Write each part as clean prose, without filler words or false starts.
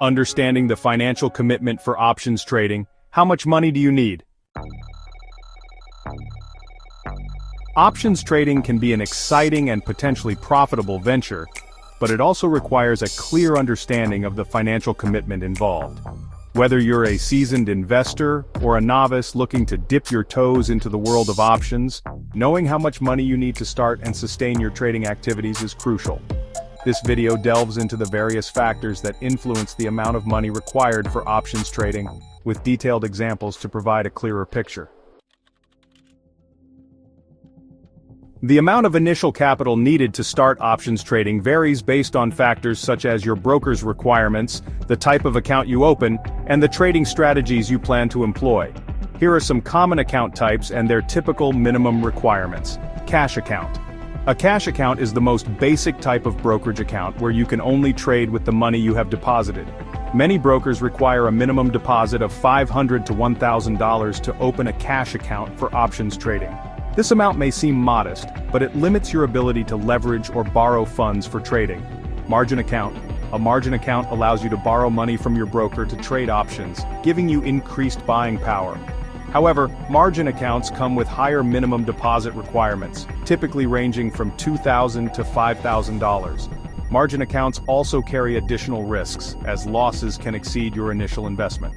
Understanding the financial commitment for options trading. How much money do you need? Options trading can be an exciting and potentially profitable venture, but it also requires a clear understanding of the financial commitment involved. Whether you're a seasoned investor or a novice looking to dip your toes into the world of options, knowing how much money you need to start and sustain your trading activities is crucial. This video delves into the various factors that influence the amount of money required for options trading, with detailed examples to provide a clearer picture. The amount of initial capital needed to start options trading varies based on factors such as your broker's requirements, the type of account you open, and the trading strategies you plan to employ. Here are some common account types and their typical minimum requirements. Cash account. A cash account is the most basic type of brokerage account where you can only trade with the money you have deposited. Many brokers require a minimum deposit of $500 to $1,000 to open a cash account for options trading. This amount may seem modest, but it limits your ability to leverage or borrow funds for trading. Margin account. A margin account allows you to borrow money from your broker to trade options, giving you increased buying power. However, margin accounts come with higher minimum deposit requirements, typically ranging from $2,000 to $5,000. Margin accounts also carry additional risks, as losses can exceed your initial investment.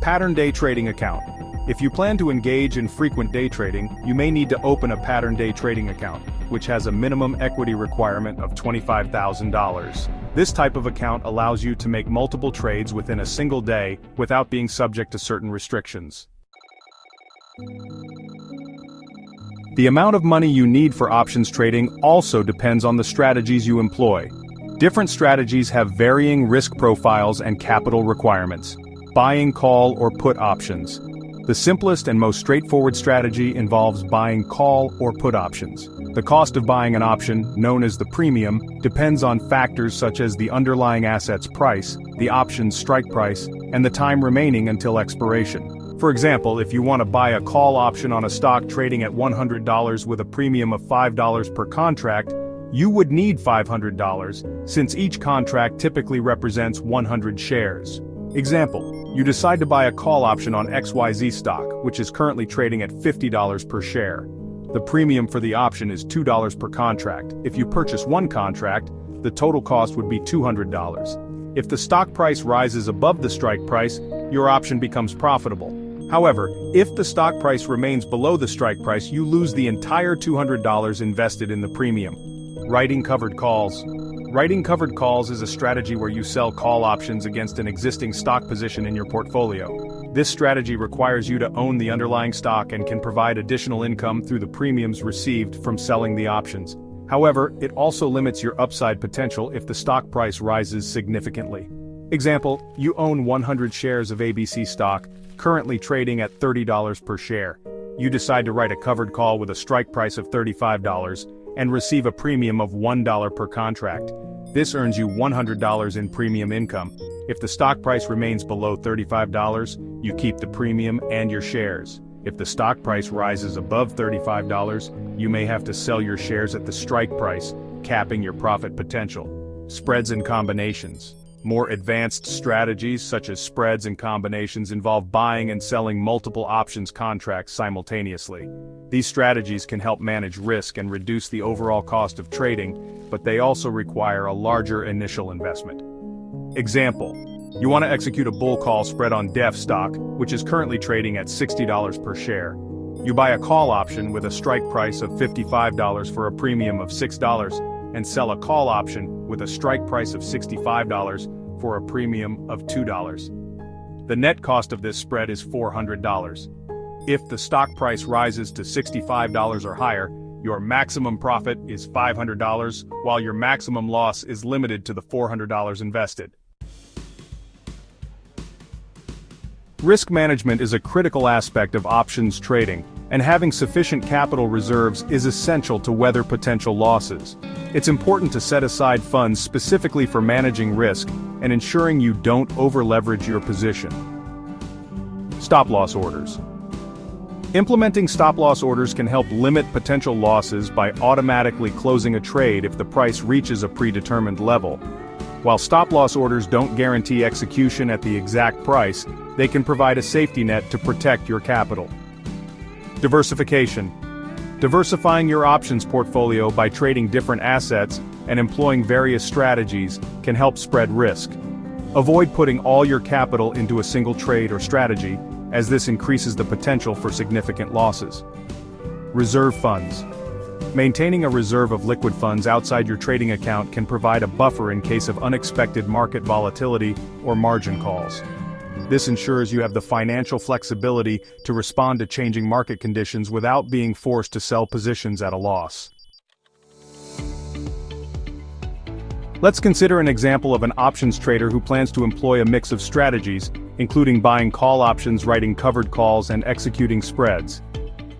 Pattern day trading account. If you plan to engage in frequent day trading, you may need to open a pattern day trading account, which has a minimum equity requirement of $25,000. This type of account allows you to make multiple trades within a single day without being subject to certain restrictions. The amount of money you need for options trading also depends on the strategies you employ. Different strategies have varying risk profiles and capital requirements. Buying call or put options. The simplest and most straightforward strategy involves buying call or put options. The cost of buying an option, known as the premium, depends on factors such as the underlying asset's price, the option's strike price, and the time remaining until expiration. For example, if you want to buy a call option on a stock trading at $100 with a premium of $5 per contract, you would need $500, since each contract typically represents 100 shares. Example, you decide to buy a call option on XYZ stock, which is currently trading at $50 per share. The premium for the option is $2 per contract. If you purchase one contract, the total cost would be $200. If the stock price rises above the strike price, your option becomes profitable. However, if the stock price remains below the strike price, you lose the entire $200 invested in the premium. Writing covered calls. Writing covered calls is a strategy where you sell call options against an existing stock position in your portfolio. This strategy requires you to own the underlying stock and can provide additional income through the premiums received from selling the options. However, it also limits your upside potential if the stock price rises significantly. Example, you own 100 shares of ABC stock, currently trading at $30 per share. You decide to write a covered call with a strike price of $35 and receive a premium of $1 per contract. This earns you $100 in premium income. If the stock price remains below $35, you keep the premium and your shares. If the stock price rises above $35, you may have to sell your shares at the strike price, capping your profit potential. Spreads and combinations. More advanced strategies such as spreads and combinations involve buying and selling multiple options contracts simultaneously. These strategies can help manage risk and reduce the overall cost of trading, but they also require a larger initial investment. Example, you want to execute a bull call spread on DEF stock, which is currently trading at $60 per share. You buy a call option with a strike price of $55 for a premium of $6, and sell a call option with a strike price of $65 for a premium of $2. The net cost of this spread is $400. If the stock price rises to $65 or higher, your maximum profit is $500, while your maximum loss is limited to the $400 invested. Risk management is a critical aspect of options trading, and having sufficient capital reserves is essential to weather potential losses. It's important to set aside funds specifically for managing risk and ensuring you don't over-leverage your position. Stop-loss orders. Implementing stop-loss orders can help limit potential losses by automatically closing a trade if the price reaches a predetermined level. While stop-loss orders don't guarantee execution at the exact price, they can provide a safety net to protect your capital. Diversification. Diversifying your options portfolio by trading different assets and employing various strategies can help spread risk. Avoid putting all your capital into a single trade or strategy, as this increases the potential for significant losses. Reserve funds. Maintaining a reserve of liquid funds outside your trading account can provide a buffer in case of unexpected market volatility or margin calls. This ensures you have the financial flexibility to respond to changing market conditions without being forced to sell positions at a loss. Let's consider an example of an options trader who plans to employ a mix of strategies, including buying call options, writing covered calls, and executing spreads.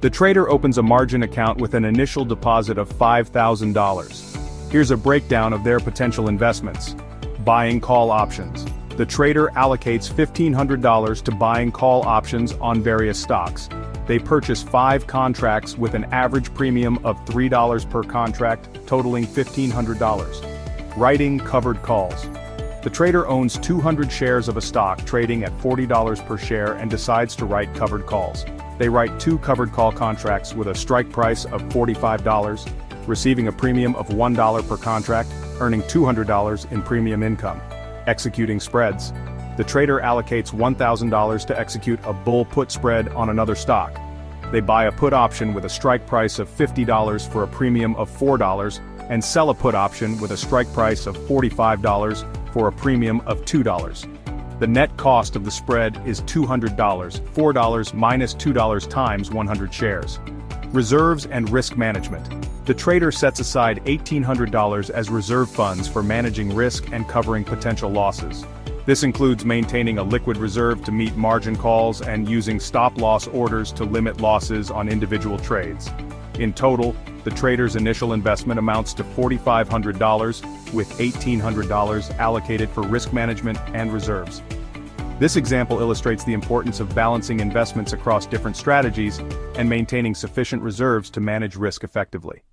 The trader opens a margin account with an initial deposit of $5,000. Here's a breakdown of their potential investments. Buying call options. The trader allocates $1,500 to buying call options on various stocks. They purchase 5 contracts with an average premium of $3 per contract, totaling $1,500. Writing covered calls. The trader owns 200 shares of a stock trading at $40 per share and decides to write covered calls. They write 2 covered call contracts with a strike price of $45, receiving a premium of $1 per contract, earning $200 in premium income. Executing spreads. The trader allocates $1,000 to execute a bull put spread on another stock. They buy a put option with a strike price of $50 for a premium of $4 and sell a put option with a strike price of $45 for a premium of $2. The net cost of the spread is $200, $4 minus $2 times 100 shares. Reserves and risk management. The trader sets aside $1,800 as reserve funds for managing risk and covering potential losses. This includes maintaining a liquid reserve to meet margin calls and using stop-loss orders to limit losses on individual trades. In total, the trader's initial investment amounts to $4,500, with $1,800 allocated for risk management and reserves. This example illustrates the importance of balancing investments across different strategies and maintaining sufficient reserves to manage risk effectively.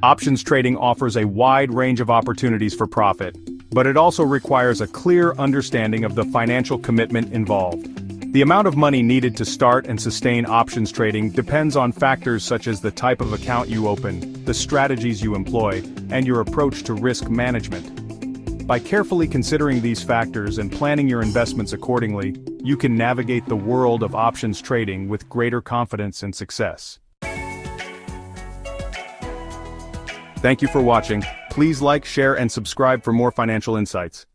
Options trading offers a wide range of opportunities for profit, but it also requires a clear understanding of the financial commitment involved. The amount of money needed to start and sustain options trading depends on factors such as the type of account you open, the strategies you employ, and your approach to risk management. By carefully considering these factors and planning your investments accordingly, you can navigate the world of options trading with greater confidence and success. Thank you for watching. Please like, share, and subscribe for more financial insights.